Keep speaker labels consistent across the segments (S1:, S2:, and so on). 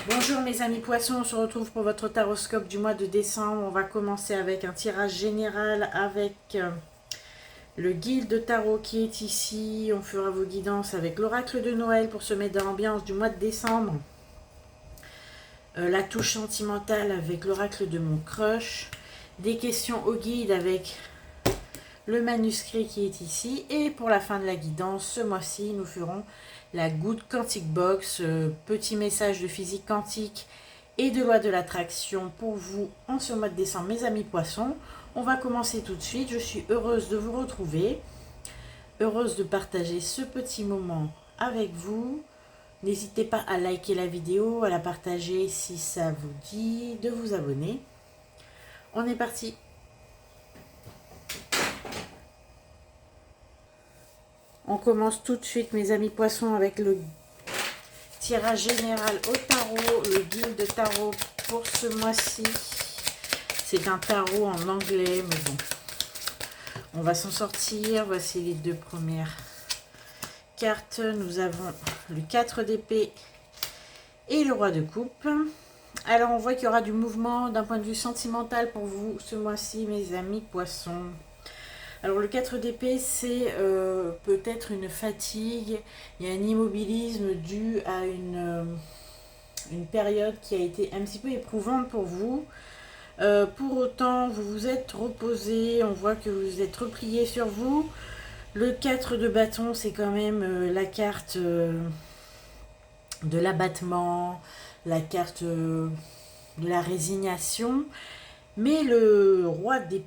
S1: Bonjour mes amis poissons, on se retrouve pour votre taroscope du mois de décembre. On va commencer avec un tirage général avec le guide de tarot qui est ici. On fera vos guidances avec l'oracle de Noël pour se mettre dans l'ambiance du mois de décembre. La touche sentimentale avec l'oracle de mon crush. Des questions au guide avec le manuscrit qui est ici. Et pour la fin de la guidance, ce mois-ci, nous ferons la Good Quantic Box, petit message de physique quantique et de loi de l'attraction pour vous en ce mois de décembre, mes amis poissons. On va commencer tout de suite. Je suis heureuse de vous retrouver, heureuse de partager ce petit moment avec vous. N'hésitez pas à liker la vidéo, à la partager si ça vous dit, de vous abonner. On est parti. On commence tout de suite, mes amis poissons, avec le tirage général au tarot, le guide de tarot pour ce mois-ci. C'est un tarot en anglais, mais bon, on va s'en sortir. Voici les deux premières cartes. Nous avons le 4 d'épée et le roi de coupe. Alors, on voit qu'il y aura du mouvement d'un point de vue sentimental pour vous ce mois-ci, mes amis poissons. Alors le 4 d'épée, c'est peut-être une fatigue, il y a un immobilisme dû à une période qui a été un petit peu éprouvante pour vous. Pour autant, vous vous êtes reposé, on voit que vous êtes replié sur vous. Le 4 de bâton, c'est quand même la carte de l'abattement, la carte de la résignation. Mais le roi de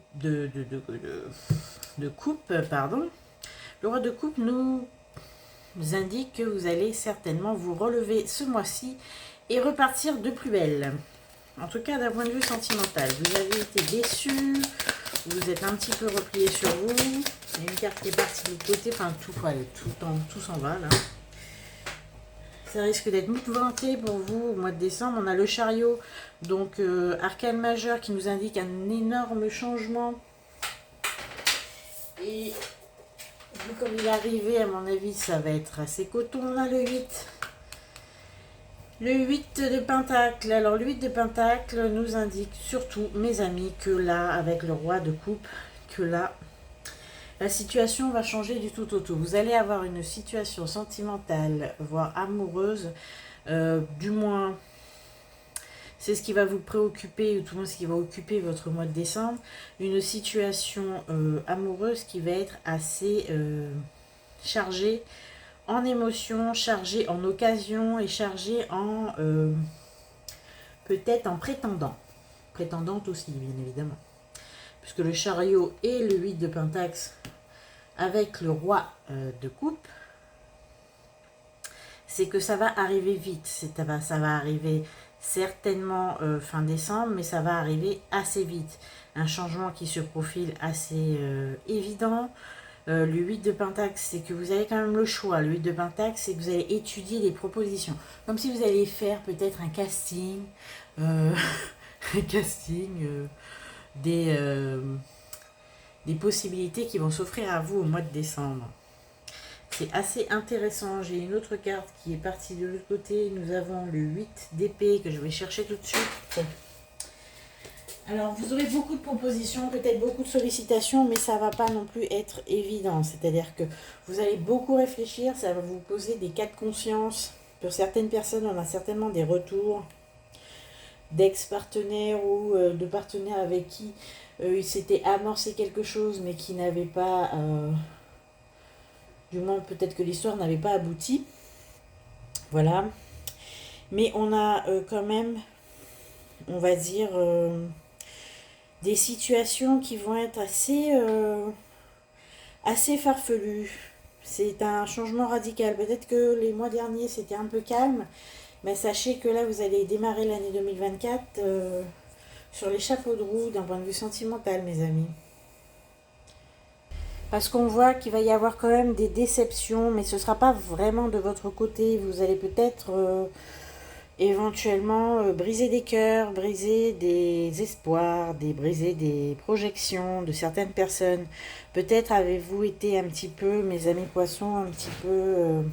S1: coupe, pardon, le roi de coupe nous indique que vous allez certainement vous relever ce mois-ci et repartir de plus belle. En tout cas, d'un point de vue sentimental, vous avez été déçu, vous êtes un petit peu replié sur vous. Il y a une carte qui est partie de l'autre côté, enfin tout s'en va là. Ça risque d'être mouvementé pour vous au mois de décembre. On a le chariot, donc arcane majeur qui nous indique un énorme changement. Et vu comme il est arrivé, à mon avis, ça va être assez coton. On a le 8. Le 8 de pentacle. Alors le 8 de pentacle nous indique surtout, mes amis, que là, avec le roi de coupe, que là, la situation va changer du tout au tout. Vous allez avoir une situation sentimentale, voire amoureuse, du moins, c'est ce qui va vous préoccuper, ou tout le monde ce qui va occuper votre mois de décembre. Une situation amoureuse qui va être assez chargée en émotions, chargée en occasions et chargée en peut-être en prétendant. Prétendante aussi, bien évidemment. Puisque le chariot et le 8 de pentacle avec le roi de coupe, c'est que ça va arriver vite. Ça va arriver certainement fin décembre, mais ça va arriver assez vite. Un changement qui se profile assez évident. Le 8 de pentacle, c'est que vous avez quand même le choix. Le 8 de pentacle, c'est que vous allez étudier les propositions. Comme si vous alliez faire peut-être un casting. Un casting des possibilités qui vont s'offrir à vous au mois de décembre. C'est assez intéressant. J'ai une autre carte qui est partie de l'autre côté. Nous avons le 8 d'épée que je vais chercher tout de suite. Alors, vous aurez beaucoup de propositions, peut-être beaucoup de sollicitations, mais ça ne va pas non plus être évident. C'est-à-dire que vous allez beaucoup réfléchir, ça va vous poser des cas de conscience. Pour certaines personnes, on a certainement des retours d'ex-partenaires ou de partenaires avec qui il s'était amorcé quelque chose, mais qui n'avait pas... du moins, peut-être que l'histoire n'avait pas abouti. Voilà. Mais on a quand même, on va dire... des situations qui vont être assez farfelues. C'est un changement radical. Peut-être que les mois derniers, c'était un peu calme, mais sachez que là, vous allez démarrer l'année 2024 sur les chapeaux de roue d'un point de vue sentimental, mes amis. Parce qu'on voit qu'il va y avoir quand même des déceptions, mais ce ne sera pas vraiment de votre côté. Vous allez peut-être... éventuellement briser des cœurs, briser des espoirs, briser des projections de certaines personnes. Peut-être avez-vous été un petit peu, mes amis poissons, un petit peu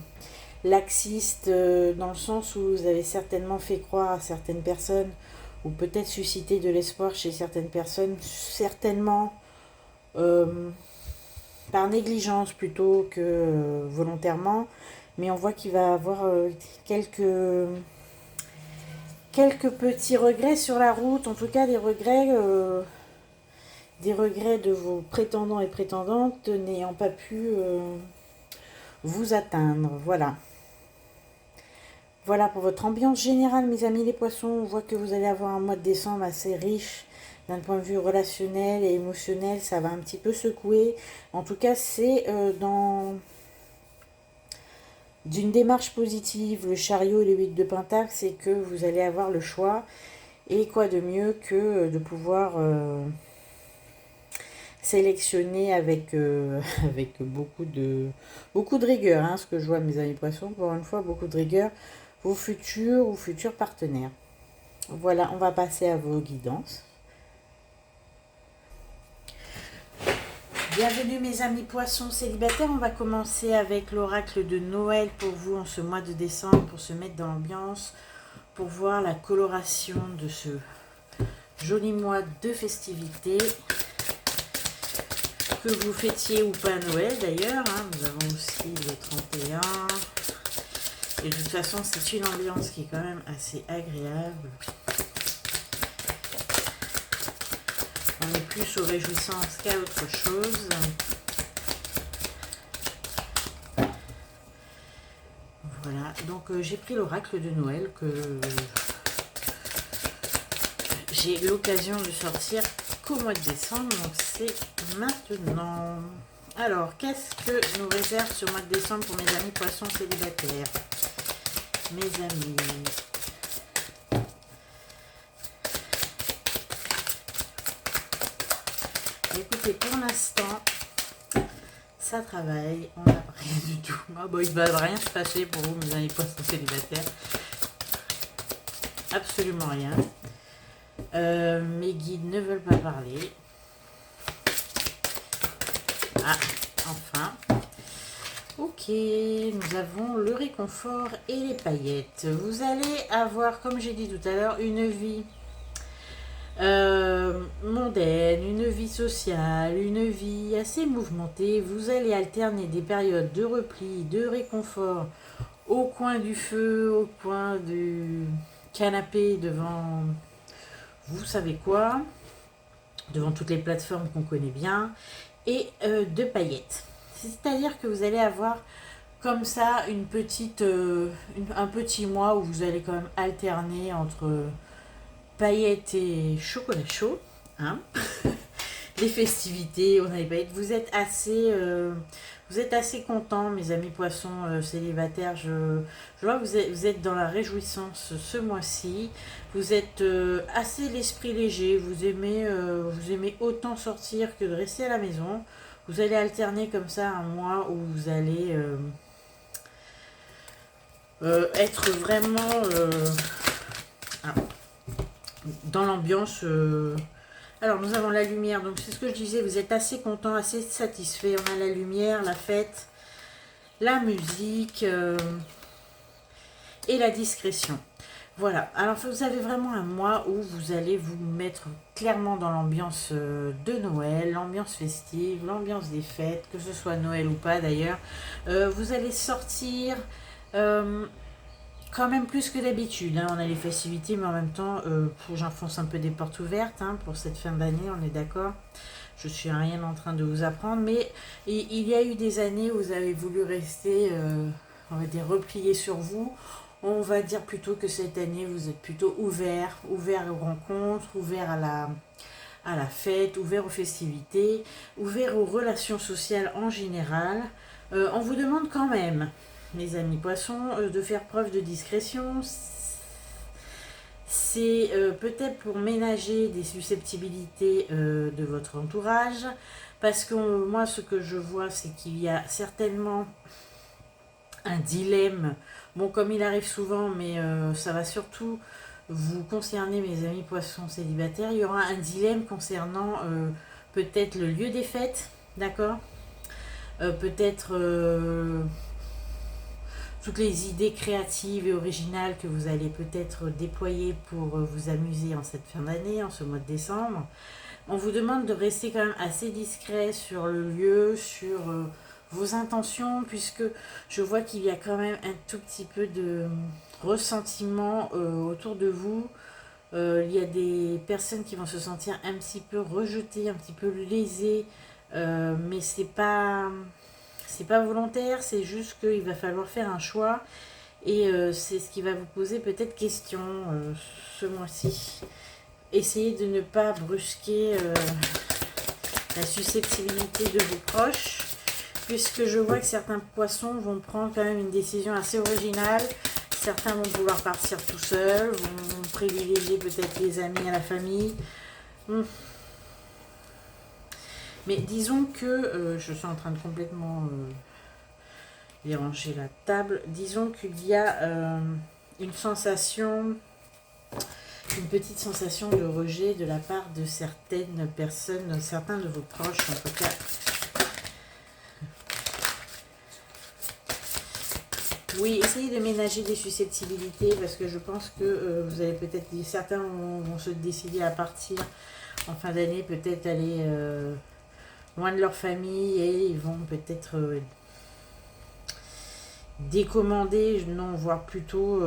S1: laxiste, dans le sens où vous avez certainement fait croire à certaines personnes, ou peut-être suscité de l'espoir chez certaines personnes, certainement par négligence plutôt que volontairement, mais on voit qu'il va avoir quelques petits regrets sur la route, en tout cas des regrets de vos prétendants et prétendantes n'ayant pas pu vous atteindre. Voilà. Voilà pour votre ambiance générale, mes amis les poissons. On voit que vous allez avoir un mois de décembre assez riche d'un point de vue relationnel et émotionnel. Ça va un petit peu secouer. En tout cas, c'est dans d'une démarche positive. Le chariot et les 8 de pentacle, c'est que vous allez avoir le choix. Et quoi de mieux que de pouvoir sélectionner avec, avec beaucoup de rigueur. Hein, ce que je vois, mes amis poissons, encore une fois, beaucoup de rigueur. Vos futurs ou futurs partenaires. Voilà, on va passer à vos guidances. Bienvenue mes amis poissons célibataires, on va commencer avec l'oracle de Noël pour vous en ce mois de décembre, pour se mettre dans l'ambiance, pour voir la coloration de ce joli mois de festivités, que vous fêtiez ou pas Noël d'ailleurs, hein. Nous avons aussi le 31. Et de toute façon, c'est une ambiance qui est quand même assez agréable. On est plus aux réjouissances qu'à autre chose. Voilà, donc j'ai pris l'oracle de Noël que j'ai l'occasion de sortir qu'au mois de décembre, donc c'est maintenant. Alors, qu'est-ce que nous réserve ce mois de décembre pour mes amis poissons célibataires? Mes amis, écoutez, pour l'instant, ça travaille, on n'a rien du tout. Ah bon, il ne va rien se passer pour vous, mes amis poissons célibataires. Absolument rien. Mes guides ne veulent pas parler. Ah, enfin. Ok, nous avons le réconfort et les paillettes. Vous allez avoir, comme j'ai dit tout à l'heure, une vie mondaine, une vie sociale, une vie assez mouvementée. Vous allez alterner des périodes de repli, de réconfort au coin du feu, au coin du canapé, devant vous savez quoi, devant toutes les plateformes qu'on connaît bien, et de paillettes. C'est-à-dire que vous allez avoir comme ça un petit mois où vous allez quand même alterner entre paillettes et chocolat chaud, hein. Les festivités, on a les paillettes. Vous êtes assez contents, mes amis poissons célibataires. Je vois que vous êtes dans la réjouissance ce mois-ci. Vous êtes assez l'esprit léger. Vous aimez autant sortir que de rester à la maison. Vous allez alterner comme ça un mois où vous allez être vraiment dans l'ambiance. Alors, nous avons la lumière. Donc, c'est ce que je disais. Vous êtes assez content, assez satisfait. On a la lumière, la fête, la musique et la discrétion. Voilà. Alors, vous avez vraiment un mois où vous allez vous mettre clairement dans l'ambiance de Noël, l'ambiance festive, l'ambiance des fêtes, que ce soit Noël ou pas d'ailleurs. Vous allez sortir quand même plus que d'habitude, hein. On a les festivités, mais en même temps, j'enfonce un peu des portes ouvertes, hein, pour cette fin d'année, on est d'accord. Je suis rien en train de vous apprendre, mais il y a eu des années où vous avez voulu rester, on va dire, replié sur vous. On va dire plutôt que cette année, vous êtes plutôt ouvert aux rencontres, ouvert à la fête, ouvert aux festivités, ouvert aux relations sociales en général. On vous demande quand même, mes amis poissons, de faire preuve de discrétion. C'est peut-être pour ménager des susceptibilités de votre entourage, parce que moi ce que je vois, c'est qu'il y a certainement un dilemme, bon, comme il arrive souvent, mais ça va surtout vous concerner, mes amis poissons célibataires. Il y aura un dilemme concernant peut-être le lieu des fêtes, d'accord, peut-être toutes les idées créatives et originales que vous allez peut-être déployer pour vous amuser en cette fin d'année, en ce mois de décembre. On vous demande de rester quand même assez discret sur le lieu, sur vos intentions, puisque je vois qu'il y a quand même un tout petit peu de ressentiment autour de vous. Il y a des personnes qui vont se sentir un petit peu rejetées, un petit peu lésées, mais c'est pas volontaire, c'est juste qu'il va falloir faire un choix et c'est ce qui va vous poser peut-être question ce mois-ci. Essayez de ne pas brusquer la susceptibilité de vos proches, puisque je vois que certains poissons vont prendre quand même une décision assez originale. Certains vont vouloir partir tout seuls, vont privilégier peut-être les amis à la famille. Mais disons que je suis en train de complètement déranger la table. Disons qu'il y a une sensation, une petite sensation de rejet de la part de certaines personnes, certains de vos proches en tout cas. Oui, essayez de ménager des susceptibilités parce que je pense que vous allez peut-être, certains vont se décider à partir en fin d'année, peut-être aller loin de leur famille et ils vont peut-être décommander, non, voire plutôt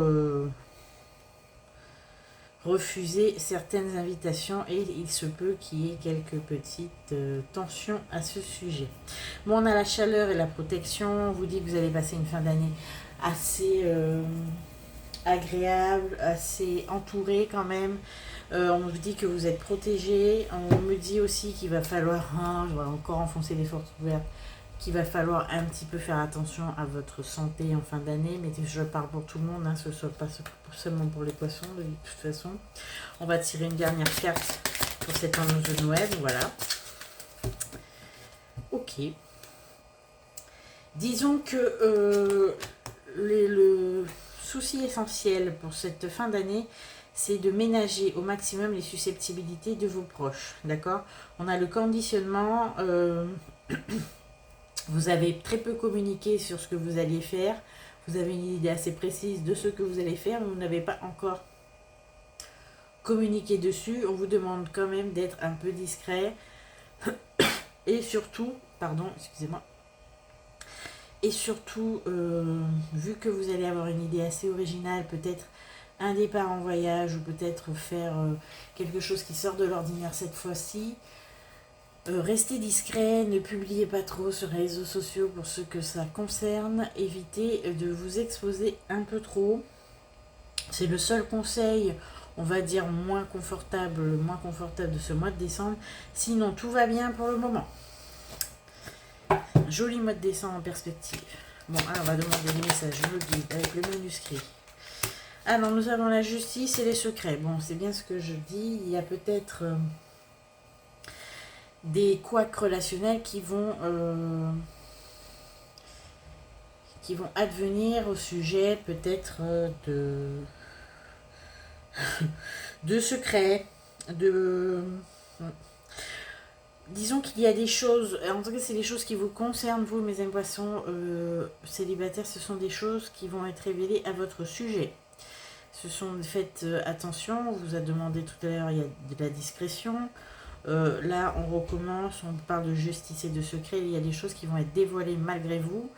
S1: refuser certaines invitations et il se peut qu'il y ait quelques petites tensions à ce sujet. Bon, on a la chaleur et la protection, on vous dit que vous allez passer une fin d'année assez agréable, assez entouré quand même. On vous dit que vous êtes protégé. On me dit aussi qu'il va falloir, je vais encore enfoncer les forces ouvertes, qu'il va falloir un petit peu faire attention à votre santé en fin d'année, mais je parle pour tout le monde, ce ne soit pas seulement pour les poissons de toute façon. On va tirer une dernière carte pour cette annonce de Noël, voilà. Ok. Disons que le souci essentiel pour cette fin d'année, c'est de ménager au maximum les susceptibilités de vos proches, d'accord? On a le conditionnement, vous avez très peu communiqué sur ce que vous alliez faire, vous avez une idée assez précise de ce que vous allez faire, mais vous n'avez pas encore communiqué dessus. On vous demande quand même d'être un peu discret, et surtout, et surtout, vu que vous allez avoir une idée assez originale, peut-être un départ en voyage ou peut-être faire quelque chose qui sort de l'ordinaire cette fois-ci, restez discret, ne publiez pas trop sur les réseaux sociaux pour ce que ça concerne, évitez de vous exposer un peu trop. C'est le seul conseil, on va dire moins confortable de ce mois de décembre. Sinon, tout va bien pour le moment. Joli mois de décembre en perspective. Bon, alors on va demander le message, le guide avec le manuscrit. Alors, nous avons la justice et les secrets. Bon, c'est bien ce que je dis. Il y a peut-être des couacs relationnels qui vont advenir au sujet peut-être de secrets, disons qu'il y a des choses, en tout cas c'est des choses qui vous concernent vous, mes amis poissons célibataires, ce sont des choses qui vont être révélées à votre sujet. Faites attention, on vous a demandé tout à l'heure, il y a de la discrétion. Là, on recommence, on parle de justice et de secret. Il y a des choses qui vont être dévoilées malgré vous.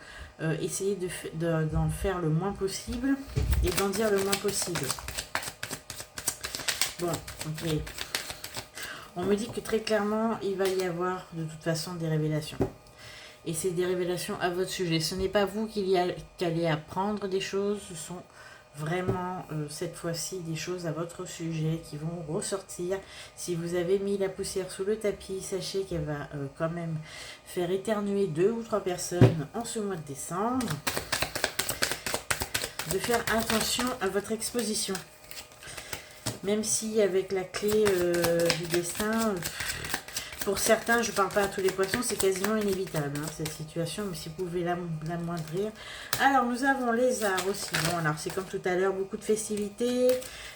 S1: Essayez d'en faire le moins possible et d'en dire le moins possible. Bon, ok. On me dit que très clairement, il va y avoir de toute façon des révélations. Et c'est des révélations à votre sujet. Ce n'est pas vous qui allez apprendre des choses, ce sont vraiment cette fois-ci des choses à votre sujet qui vont ressortir. Si vous avez mis la poussière sous le tapis, sachez qu'elle va quand même faire éternuer 2 ou 3 personnes en ce mois de décembre. De faire attention à votre exposition. Même si avec la clé du destin, pour certains, je ne parle pas à tous les poissons, c'est quasiment inévitable cette situation, mais si vous pouvez l'amoindrir. Alors nous avons les arts aussi. Bon, alors c'est comme tout à l'heure, beaucoup de festivités,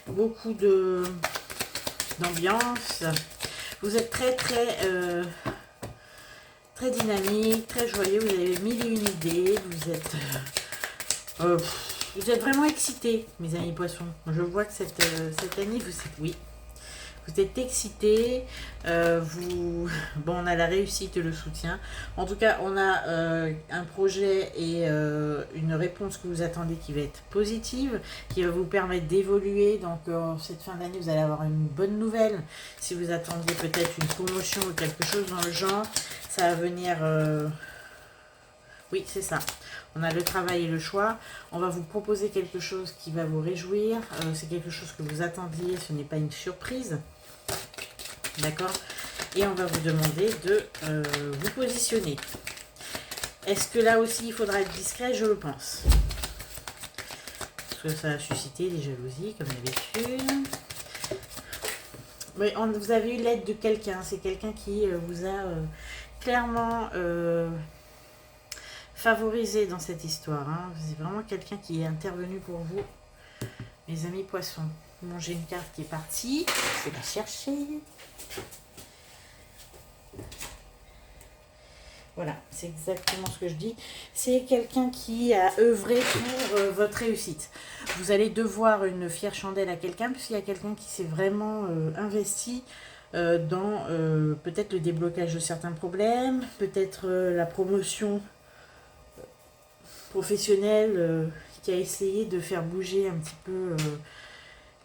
S1: beaucoup d'ambiance. Vous êtes très dynamique, très joyeux, vous avez mille et une idées, vous êtes Vous êtes vraiment excités, mes amis poissons. Je vois que cette année, oui, vous êtes excités. Bon, on a la réussite et le soutien. En tout cas, on a un projet et une réponse que vous attendez qui va être positive, qui va vous permettre d'évoluer. Donc, cette fin d'année, vous allez avoir une bonne nouvelle. Si vous attendiez peut-être une promotion ou quelque chose dans le genre, ça va venir... Oui, c'est ça. On a le travail et le choix. On va vous proposer quelque chose qui va vous réjouir. C'est quelque chose que vous attendiez. Ce n'est pas une surprise. D'accord? Et on va vous demander de vous positionner. Est-ce que là aussi, il faudra être discret? Je le pense. Parce que ça a suscité des jalousies, comme d'habitude. Mais vous avez eu l'aide de quelqu'un. C'est quelqu'un qui vous a clairement... favorisé dans cette histoire. Hein. C'est vraiment quelqu'un qui est intervenu pour vous, mes amis poissons. Bon, j'ai une carte qui est partie. Je vais la chercher. Voilà, c'est exactement ce que je dis. C'est quelqu'un qui a œuvré pour votre réussite. Vous allez devoir une fière chandelle à quelqu'un, puisqu'il y a quelqu'un qui s'est vraiment investi dans peut-être le déblocage de certains problèmes, peut-être la promotion professionnel qui a essayé de faire bouger un petit peu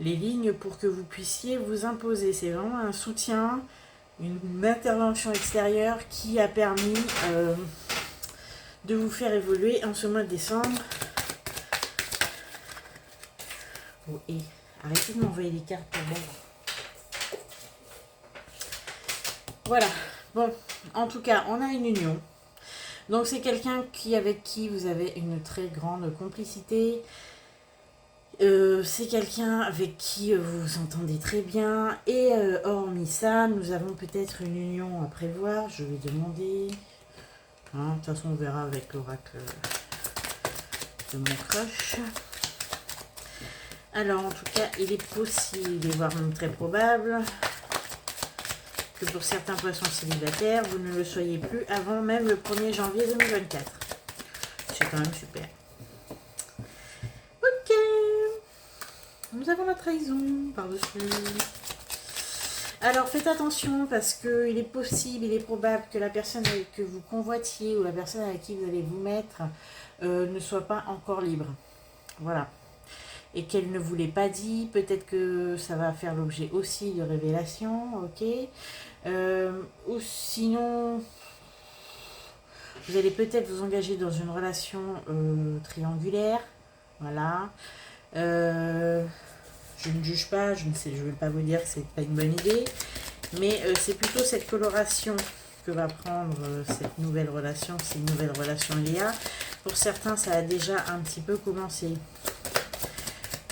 S1: les lignes pour que vous puissiez vous imposer. C'est vraiment un soutien, une intervention extérieure qui a permis de vous faire évoluer en ce mois de décembre. Oh, et arrêtez de m'envoyer des cartes pour moi. Voilà. Bon, en tout cas, on a une union. Donc c'est quelqu'un avec qui vous avez une très grande complicité. C'est quelqu'un avec qui vous vous entendez très bien. Et hormis ça, nous avons peut-être une union à prévoir. Je vais demander. Hein, de toute façon, on verra avec l'oracle de mon crush. Alors en tout cas, il est possible, et voire même très probable, que pour certains poissons célibataires, vous ne le soyez plus avant même le 1er janvier 2024. C'est quand même super. Ok. Nous avons la trahison par-dessus. Alors faites attention parce qu'il est possible, il est probable que la personne que vous convoitiez ou la personne avec qui vous allez vous mettre ne soit pas encore libre. Voilà. Et qu'elle ne vous l'ait pas dit. Peut-être que ça va faire l'objet aussi de révélations. Ok. Ou sinon, vous allez peut-être vous engager dans une relation triangulaire. Voilà. Je ne juge pas, je ne vais pas vous dire que c'est pas une bonne idée, mais c'est plutôt cette coloration que va prendre cette nouvelle relation, ces nouvelles relations liées. Pour certains, ça a déjà un petit peu commencé.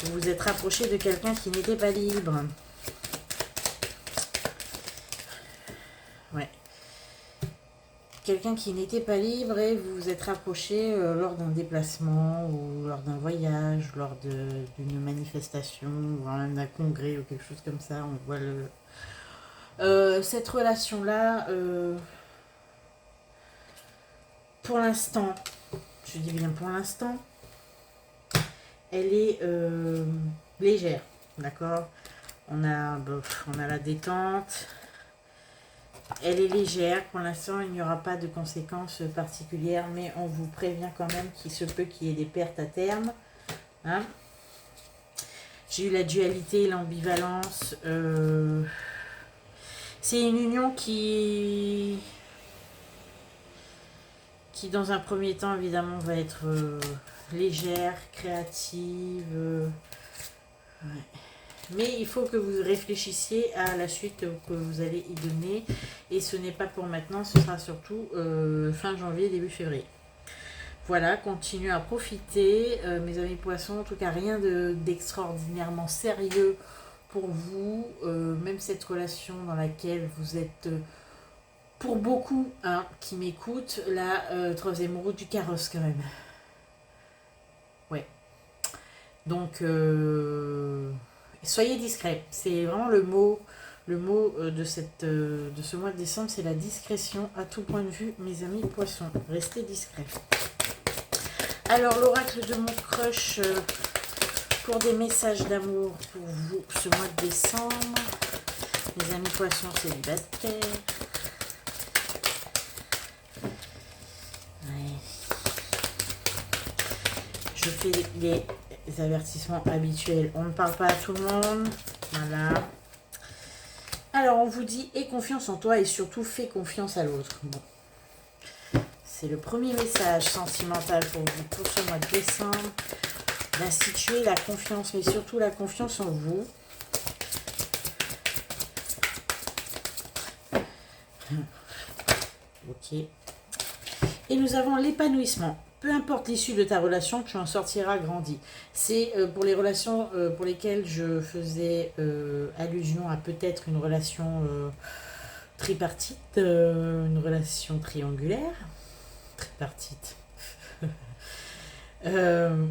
S1: Vous vous êtes rapproché de quelqu'un qui n'était pas libre. Ouais. Quelqu'un qui n'était pas libre et vous vous êtes rapproché lors d'un déplacement ou lors d'un voyage, lors d'une manifestation, ou même d'un congrès ou quelque chose comme ça. On voit cette relation-là, pour l'instant, je dis bien pour l'instant, elle est légère, d'accord? On a la détente. Elle est légère, pour l'instant il n'y aura pas de conséquences particulières, mais on vous prévient quand même qu'il se peut qu'il y ait des pertes à terme. Hein? J'ai eu la dualité, l'ambivalence. C'est une union qui dans un premier temps évidemment va être légère, créative. Ouais. Mais il faut que vous réfléchissiez à la suite que vous allez y donner. Et ce n'est pas pour maintenant, ce sera surtout fin janvier, début février. Voilà, continuez à profiter, mes amis poissons. En tout cas, rien d'extraordinairement sérieux pour vous. Même cette relation dans laquelle vous êtes, pour beaucoup qui m'écoutent, la troisième roue du carrosse quand même. Ouais. Donc... soyez discret, c'est vraiment le mot de ce mois de décembre, c'est la discrétion à tout point de vue, mes amis poissons. Restez discrets. Alors, l'oracle de mon crush pour des messages d'amour pour vous ce mois de décembre. Les amis poissons célibataires. Ouais. Je fais les avertissements habituels. On ne parle pas à tout le monde. Voilà. Alors, on vous dit, aie confiance en toi et surtout, fais confiance à l'autre. Bon. C'est le premier message sentimental pour vous pour ce mois de décembre. D'instituer la confiance, mais surtout la confiance en vous. Ok. Et nous avons l'épanouissement. Peu importe l'issue de ta relation, tu en sortiras grandi. C'est pour les relations pour lesquelles je faisais allusion à peut-être une relation tripartite, une relation triangulaire. Tripartite.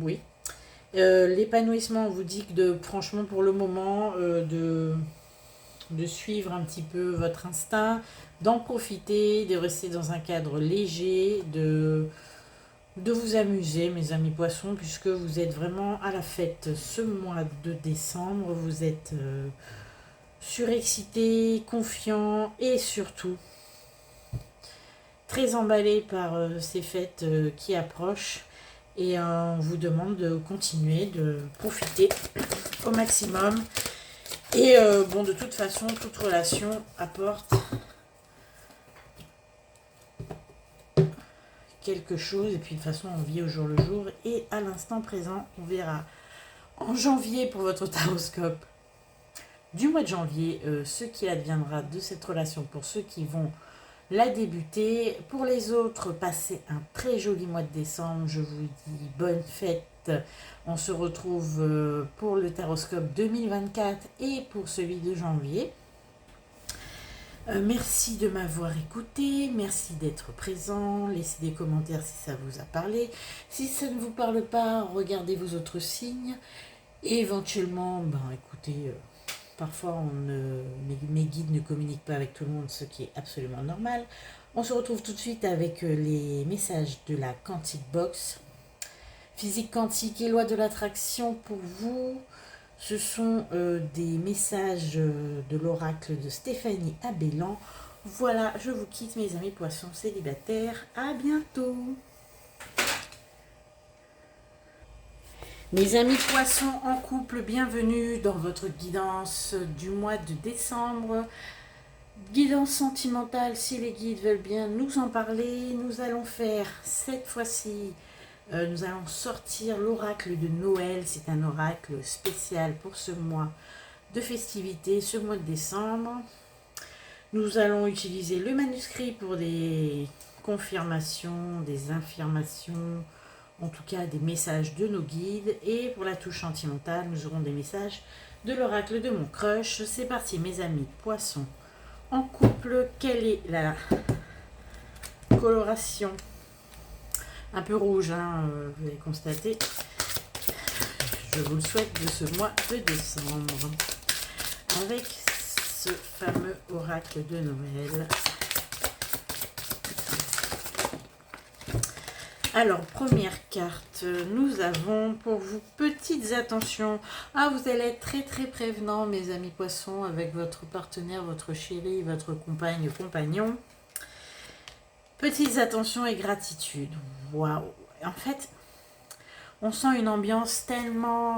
S1: Oui. L'épanouissement, on vous dit que franchement pour le moment, de suivre un petit peu votre instinct, d'en profiter, de rester dans un cadre léger, de vous amuser, mes amis poissons, puisque vous êtes vraiment à la fête ce mois de décembre. Vous êtes surexcités, confiants et surtout très emballés par ces fêtes qui approchent. Et on vous demande de continuer, de profiter au maximum. Et bon, de toute façon, toute relation apporte quelque chose. Et puis de toute façon, on vit au jour le jour. Et à l'instant présent, on verra en janvier pour votre taroscope du mois de janvier ce qui adviendra de cette relation pour ceux qui vont la débuter. Pour les autres, passez un très joli mois de décembre. Je vous dis bonne fête. On se retrouve pour le taroscope 2024 et pour celui de janvier. Merci de m'avoir écouté. Merci d'être présent. Laissez des commentaires si ça vous a parlé. Si ça ne vous parle pas, regardez vos autres signes. Et éventuellement, écoutez... Parfois, mes guides ne communiquent pas avec tout le monde, ce qui est absolument normal. On se retrouve tout de suite avec les messages de la Quantic Box. Physique quantique et loi de l'attraction pour vous. Ce sont des messages de l'oracle de Stéphanie Abellan. Voilà, je vous quitte mes amis poissons célibataires. À bientôt. Mes amis poissons en couple, bienvenue dans votre guidance du mois de décembre. Guidance sentimentale, si les guides veulent bien nous en parler, nous allons faire cette fois-ci, nous allons sortir l'oracle de Noël. C'est un oracle spécial pour ce mois de festivité, ce mois de décembre. Nous allons utiliser le manuscrit pour des confirmations, des affirmations, en tout cas des messages de nos guides. Et pour la touche sentimentale, nous aurons des messages de l'oracle de mon crush. C'est parti mes amis poissons. En couple, quelle est la coloration? Un peu rouge, vous avez constaté. Je vous le souhaite de ce mois de décembre. Avec ce fameux oracle de Noël. Alors, première carte, nous avons pour vous petites attentions. Vous allez être très très prévenant, mes amis poissons, avec votre partenaire, votre chéri, votre compagne, compagnon. Petites attentions et gratitude. Waouh! En fait, on sent une ambiance tellement...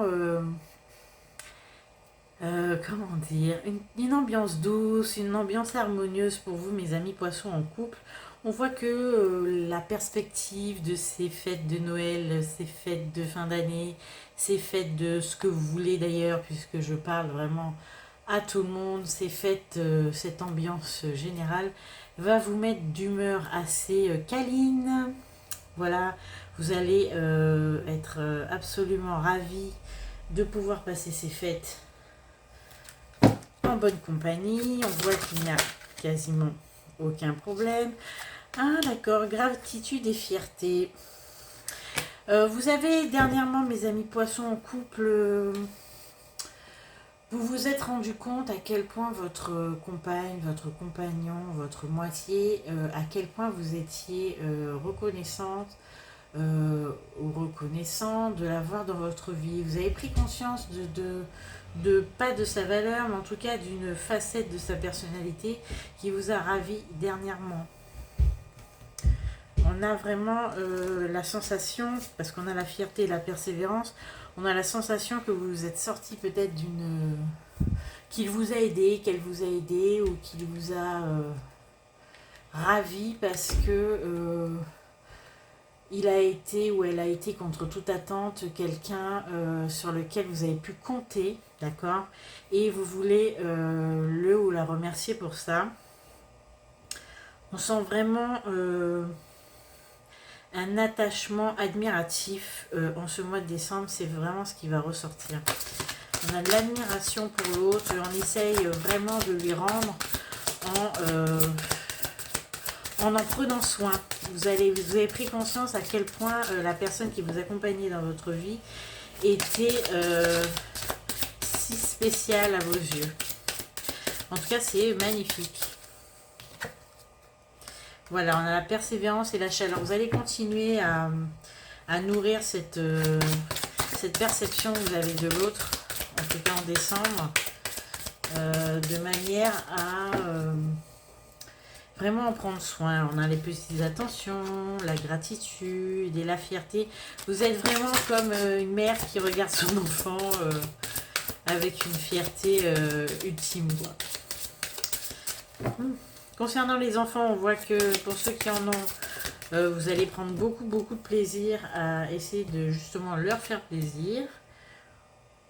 S1: comment dire, une ambiance douce, une ambiance harmonieuse pour vous, mes amis poissons en couple. On voit que la perspective de ces fêtes de Noël, ces fêtes de fin d'année, ces fêtes de ce que vous voulez d'ailleurs, puisque je parle vraiment à tout le monde, ces fêtes, cette ambiance générale, va vous mettre d'humeur assez câline. Voilà, vous allez être absolument ravis de pouvoir passer ces fêtes en bonne compagnie. On voit qu'il n'y a quasiment aucun problème. D'accord, gratitude et fierté. Vous avez dernièrement, mes amis poissons en couple, vous vous êtes rendu compte à quel point votre compagne, votre compagnon, votre moitié, à quel point vous étiez reconnaissante ou reconnaissant de l'avoir dans votre vie. Vous avez pris conscience pas de sa valeur, mais en tout cas d'une facette de sa personnalité qui vous a ravi dernièrement. On a vraiment la sensation, parce qu'on a la fierté et la persévérance, on a la sensation que vous vous êtes sorti peut-être qu'il vous a aidé, qu'elle vous a aidé, ou qu'il vous a ravi parce que il a été ou elle a été contre toute attente quelqu'un sur lequel vous avez pu compter, d'accord? Et vous voulez le ou la remercier pour ça. On sent vraiment un attachement admiratif en ce mois de décembre, c'est vraiment ce qui va ressortir. On a de l'admiration pour l'autre, on essaye vraiment de lui rendre en prenant soin. Vous avez pris conscience à quel point la personne qui vous accompagnait dans votre vie était si spéciale à vos yeux. En tout cas, c'est magnifique. Voilà, on a la persévérance et la chaleur. Vous allez continuer à nourrir cette perception que vous avez de l'autre, en tout cas en décembre, de manière à vraiment en prendre soin. On a les petites attentions, la gratitude et la fierté. Vous êtes vraiment comme une mère qui regarde son enfant avec une fierté ultime. Concernant les enfants, on voit que pour ceux qui en ont, vous allez prendre beaucoup de plaisir à essayer de justement leur faire plaisir.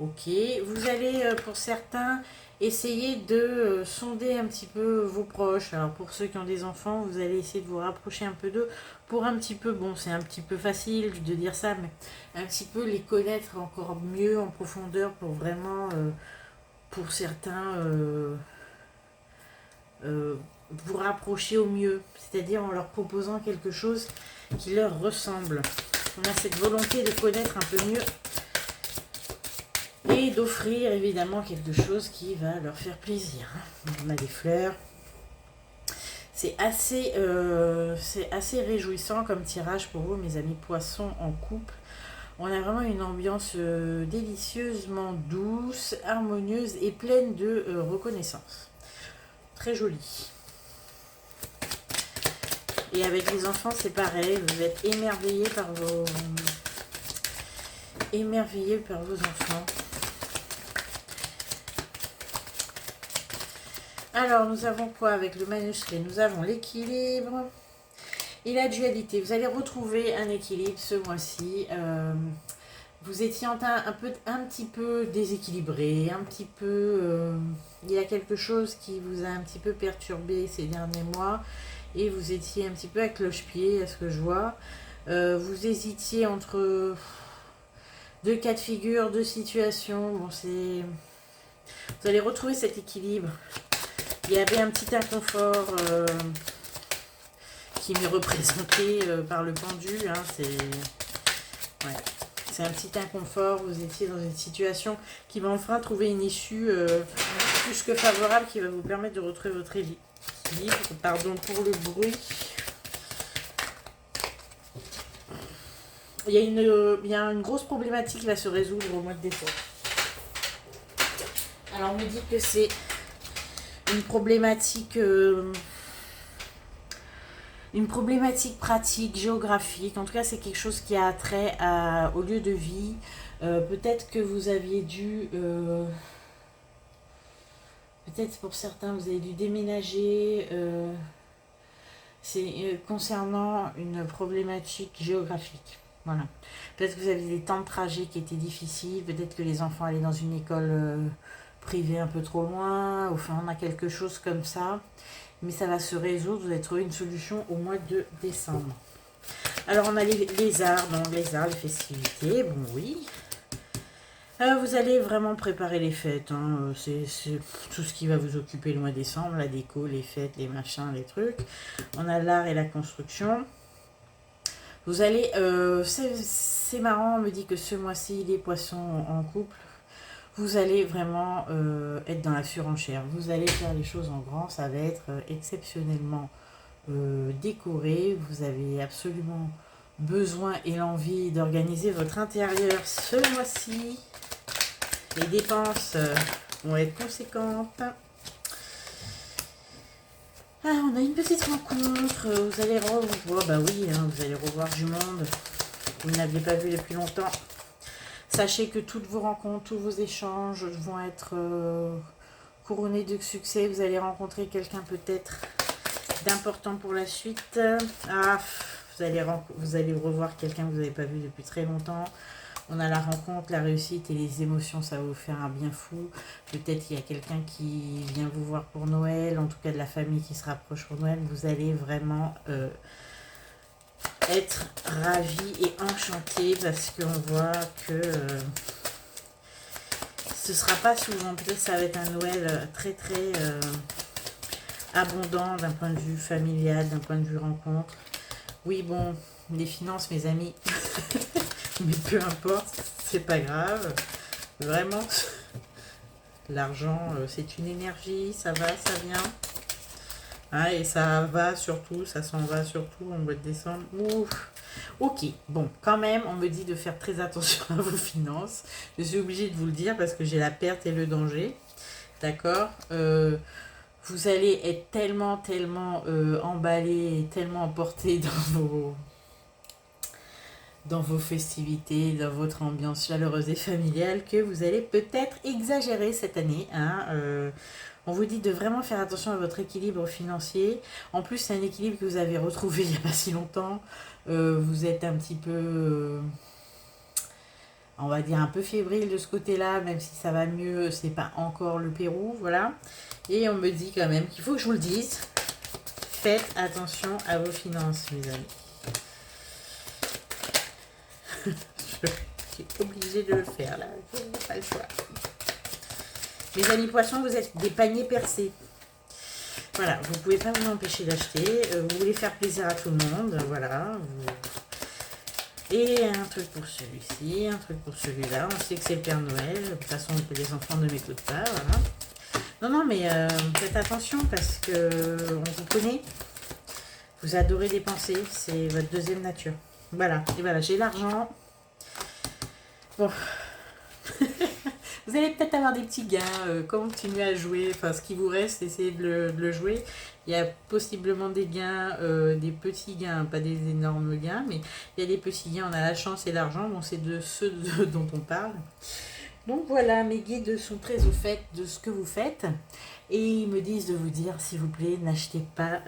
S1: Ok, vous allez pour certains essayer de sonder un petit peu vos proches. Alors pour ceux qui ont des enfants, vous allez essayer de vous rapprocher un peu d'eux pour un petit peu, bon c'est un petit peu facile de dire ça, mais un petit peu les connaître encore mieux en profondeur pour vraiment, pour certains, vous rapprocher au mieux, c'est-à-dire en leur proposant quelque chose qui leur ressemble. On a cette volonté de connaître un peu mieux et d'offrir évidemment quelque chose qui va leur faire plaisir. On a des fleurs. C'est assez réjouissant comme tirage pour vous, mes amis poissons en couple. On a vraiment une ambiance délicieusement douce, harmonieuse et pleine de reconnaissance. Très jolie. Et avec les enfants, c'est pareil. Vous êtes émerveillés par vos enfants. Alors, nous avons quoi avec le manuscrit? Nous avons l'équilibre et la dualité. Vous allez retrouver un équilibre ce mois-ci. Vous étiez un petit peu déséquilibré, un petit peu... il y a quelque chose qui vous a un petit peu perturbé ces derniers mois. Et vous étiez un petit peu à cloche-pied, à ce que je vois. Vous hésitiez entre deux cas de figure, deux situations. Bon, c'est... Vous allez retrouver cet équilibre. Il y avait un petit inconfort qui m'est représenté par le pendu. Hein, c'est un petit inconfort. Vous étiez dans une situation qui va enfin trouver une issue plus que favorable qui va vous permettre de retrouver votre équilibre. Pardon pour le bruit. Il y a une grosse problématique qui va se résoudre au mois de décembre. Alors on me dit que c'est une problématique pratique, géographique. En tout cas, c'est quelque chose qui a trait au lieu de vie. Peut-être que vous aviez dû... peut-être pour certains, vous avez dû déménager. C'est concernant une problématique géographique. Voilà. Peut-être que vous avez des temps de trajet qui étaient difficiles. Peut-être que les enfants allaient dans une école privée un peu trop loin. Enfin, on a quelque chose comme ça. Mais ça va se résoudre. Vous allez trouver une solution au mois de décembre. Alors, on a les arts. Donc, les arts, les festivités. Bon, oui. Vous allez vraiment préparer les fêtes. Hein. C'est tout ce qui va vous occuper le mois de décembre. La déco, les fêtes, les machins, les trucs. On a l'art et la construction. Vous allez... c'est marrant, on me dit que ce mois-ci, les poissons en couple, vous allez vraiment être dans la surenchère. Vous allez faire les choses en grand. Ça va être exceptionnellement décoré. Vous avez absolument besoin et l'envie d'organiser votre intérieur ce mois-ci. Les dépenses vont être conséquentes. Ah, on a une petite rencontre. Vous allez revoir, bah oui, hein, vous allez revoir du monde. Vous n'aviez pas vu depuis longtemps. Sachez que toutes vos rencontres, tous vos échanges vont être couronnés de succès. Vous allez rencontrer quelqu'un peut-être d'important pour la suite. Ah, vous allez revoir quelqu'un que vous n'avez pas vu depuis très longtemps. On a la rencontre, la réussite et les émotions, ça va vous faire un bien fou. Peut-être qu'il y a quelqu'un qui vient vous voir pour Noël, en tout cas de la famille qui se rapproche pour Noël. Vous allez vraiment être ravis et enchantés parce qu'on voit que ce sera pas souvent. Peut-être ça va être un Noël très très abondant d'un point de vue familial, d'un point de vue rencontre. Oui, bon, les finances, mes amis, mais peu importe, c'est pas grave. Vraiment, l'argent, c'est une énergie, ça va, ça vient. Hein, et ça va surtout, ça s'en va surtout en mois de décembre. Ouf. Ok, bon, quand même, on me dit de faire très attention à vos finances. Je suis obligée de vous le dire parce que j'ai la perte et le danger. D'accord, vous allez être tellement emballé, tellement emporté dans vos festivités, dans votre ambiance chaleureuse et familiale que vous allez peut-être exagérer cette année. Hein, on vous dit de vraiment faire attention à votre équilibre financier. En plus, c'est un équilibre que vous avez retrouvé il n'y a pas si longtemps. Vous êtes un petit peu, on va dire, un peu fébrile de ce côté-là, même si ça va mieux, c'est pas encore le Pérou, voilà. Et on me dit quand même qu'il faut que je vous le dise. Faites attention à vos finances, mes amis. Je suis obligée de le faire, là. Je n'ai pas le choix. Mes amis poissons, vous êtes des paniers percés. Voilà, vous ne pouvez pas vous empêcher d'acheter. Vous voulez faire plaisir à tout le monde. Voilà. Et un truc pour celui-ci, un truc pour celui-là. On sait que c'est le Père Noël. De toute façon, les enfants ne m'écoutent pas. Voilà. Non, mais faites attention parce que on vous connaît. Vous adorez dépenser. C'est votre deuxième nature. Voilà. Et voilà, j'ai l'argent. Bon. Vous allez peut-être avoir des petits gains, continuez à jouer, enfin ce qui vous reste, essayez de le jouer. Il y a possiblement des gains, des petits gains, pas des énormes gains, mais il y a des petits gains, on a la chance et l'argent, bon c'est de ceux dont on parle. Donc voilà, mes guides sont très au fait de ce que vous faites et ils me disent de vous dire, s'il vous plaît, n'achetez pas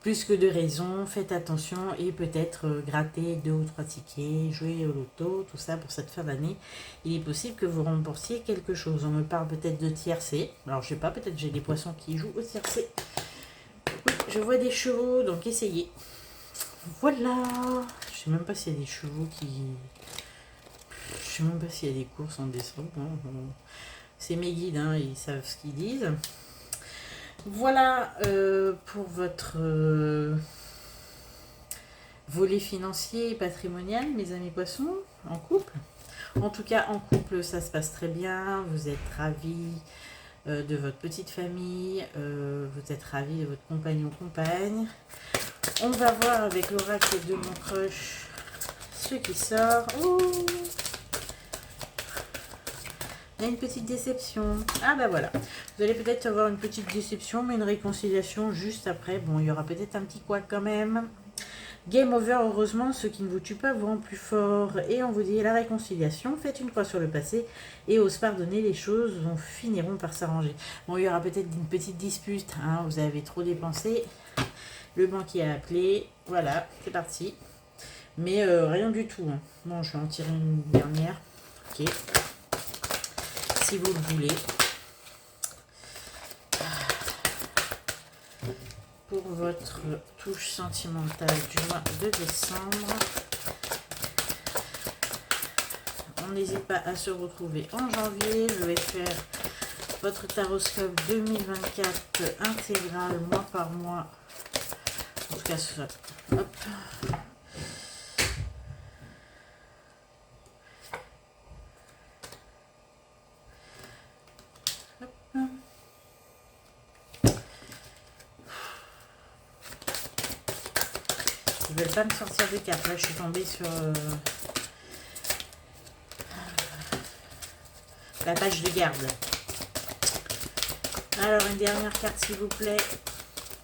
S1: plus que de raison, faites attention et peut-être gratter 2 ou 3 tickets, jouer au loto, tout ça pour cette fin d'année. Il est possible que vous remboursiez quelque chose. On me parle peut-être de tiercé. Alors je sais pas, peut-être j'ai des poissons qui jouent au tiercé. Oui, je vois des chevaux, donc essayez. Voilà. Je sais même pas s'il y a des chevaux qui... Je sais même pas s'il y a des courses en décembre. C'est mes guides, hein, ils savent ce qu'ils disent. Voilà pour votre volet financier et patrimonial, mes amis poissons, en couple. En tout cas, en couple, ça se passe très bien. Vous êtes ravis de votre petite famille. Vous êtes ravis de votre compagnon, compagne. On va voir avec l'oracle de mon crush ce qui sort. Oh, il y a une petite déception. Ah bah voilà. Vous allez peut-être avoir une petite déception, mais une réconciliation juste après. Bon, il y aura peut-être un petit couac quand même. Game over, heureusement, ce qui ne vous tue pas vous rend plus fort. Et on vous dit la réconciliation, faites une croix sur le passé et ose pardonner, les choses finiront par s'arranger. Bon, il y aura peut-être une petite dispute, hein, vous avez trop dépensé. Le banquier a appelé, voilà, c'est parti. Mais rien du tout. Hein. Bon, je vais en tirer une dernière. Ok. Si vous le voulez. Pour votre touche sentimentale du mois de décembre. On n'hésite pas à se retrouver en janvier. Je vais faire votre taroscope 2024 intégral, mois par mois. En tout cas, ça. Hop. Je veulent pas me sortir de cartes. Là, je suis tombée sur la page de garde. Alors, une dernière carte, s'il vous plaît,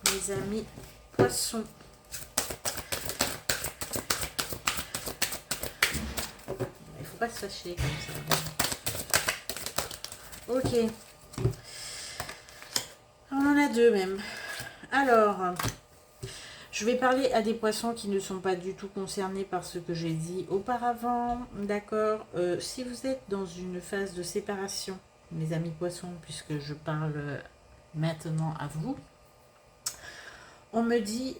S1: mes amis poissons. Il faut pas se fâcher comme ça. Ok. On en a deux même. Alors, je vais parler à des poissons qui ne sont pas du tout concernés par ce que j'ai dit auparavant. D'accord. Si vous êtes dans une phase de séparation, mes amis poissons, puisque je parle maintenant à vous, on me dit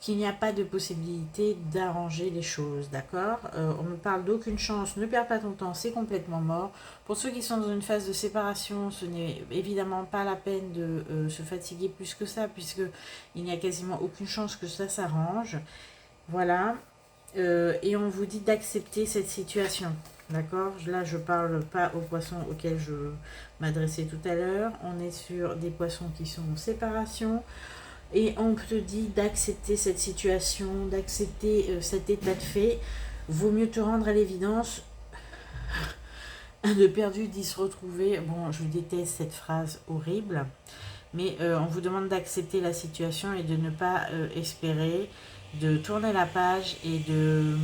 S1: qu'il n'y a pas de possibilité d'arranger les choses, d'accord. On me parle d'aucune chance, ne perds pas ton temps, c'est complètement mort. Pour ceux qui sont dans une phase de séparation, ce n'est évidemment pas la peine de se fatiguer plus que ça, puisque il n'y a quasiment aucune chance que ça s'arrange. Voilà. Et on vous dit d'accepter cette situation, d'accord. Là, je parle pas aux poissons auxquels je m'adressais tout à l'heure. On est sur des poissons qui sont en séparation. Et on te dit d'accepter cette situation, d'accepter cet état de fait. Vaut mieux te rendre à l'évidence. De perdu d'y se retrouver. Bon, je déteste cette phrase horrible. Mais on vous demande d'accepter la situation et de ne pas espérer, de tourner la page et de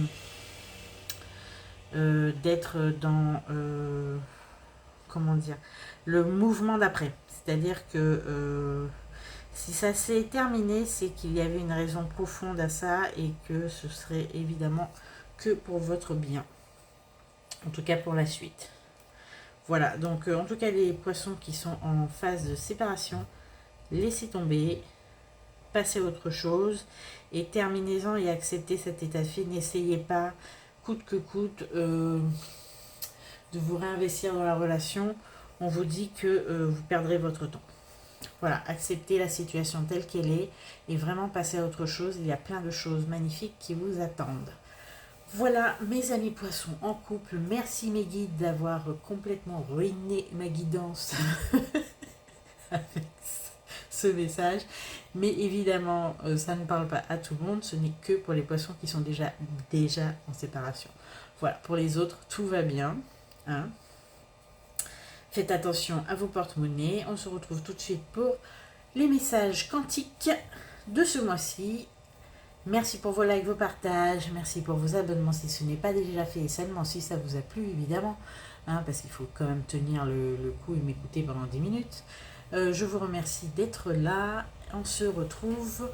S1: d'être dans comment dire, le mouvement d'après. C'est-à-dire que si ça s'est terminé, c'est qu'il y avait une raison profonde à ça et que ce serait évidemment que pour votre bien. En tout cas pour la suite. Voilà, donc en tout cas les poissons qui sont en phase de séparation, laissez tomber, passez à autre chose et terminez-en et acceptez cet état de fait. N'essayez pas, coûte que coûte, de vous réinvestir dans la relation. On vous dit que vous perdrez votre temps. Voilà, acceptez la situation telle qu'elle est et vraiment passer à autre chose. Il y a plein de choses magnifiques qui vous attendent. Voilà, mes amis poissons en couple. Merci mes guides d'avoir complètement ruiné ma guidance avec ce message. Mais évidemment, ça ne parle pas à tout le monde. Ce n'est que pour les poissons qui sont déjà en séparation. Voilà, pour les autres, tout va bien. Hein. Faites attention à vos porte-monnaies. On se retrouve tout de suite pour les messages quantiques de ce mois-ci. Merci pour vos likes, vos partages. Merci pour vos abonnements si ce n'est pas déjà fait. Et seulement si ça vous a plu, évidemment. Hein, parce qu'il faut quand même tenir le coup et m'écouter pendant 10 minutes. Je vous remercie d'être là. On se retrouve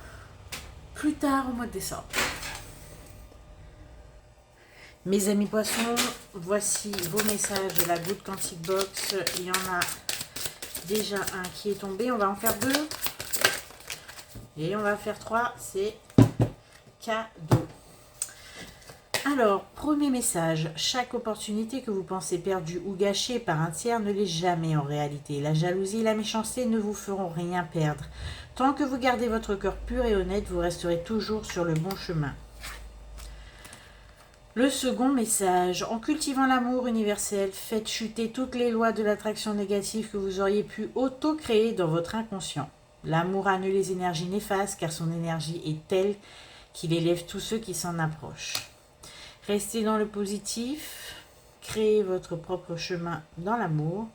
S1: plus tard au mois de décembre. Mes amis poissons, voici vos messages de la Good Quantique Box. Il y en a déjà un qui est tombé. On va en faire 2. Et on va faire 3. C'est cadeau. Alors, premier message. Chaque opportunité que vous pensez perdue ou gâchée par un tiers ne l'est jamais en réalité. La jalousie et la méchanceté ne vous feront rien perdre. Tant que vous gardez votre cœur pur et honnête, vous resterez toujours sur le bon chemin. Le second message, en cultivant l'amour universel, faites chuter toutes les lois de l'attraction négative que vous auriez pu auto-créer dans votre inconscient. L'amour annule les énergies néfastes car son énergie est telle qu'il élève tous ceux qui s'en approchent. Restez dans le positif, créez votre propre chemin dans l'amour.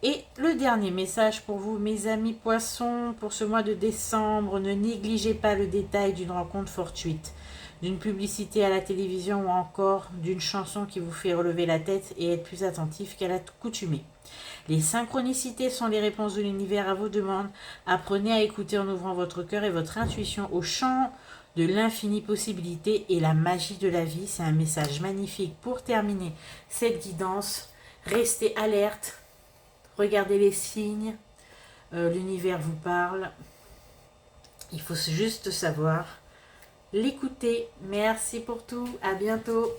S1: Et le dernier message pour vous, mes amis poissons, pour ce mois de décembre, ne négligez pas le détail d'une rencontre fortuite, d'une publicité à la télévision ou encore d'une chanson qui vous fait relever la tête et être plus attentif qu'à l'accoutumée. Les synchronicités sont les réponses de l'univers à vos demandes. Apprenez à écouter en ouvrant votre cœur et votre intuition au champ de l'infinie possibilité et la magie de la vie. C'est un message magnifique pour terminer cette guidance. Restez alerte, regardez les signes, l'univers vous parle. Il faut juste savoir l'écouter. Merci pour tout, à bientôt.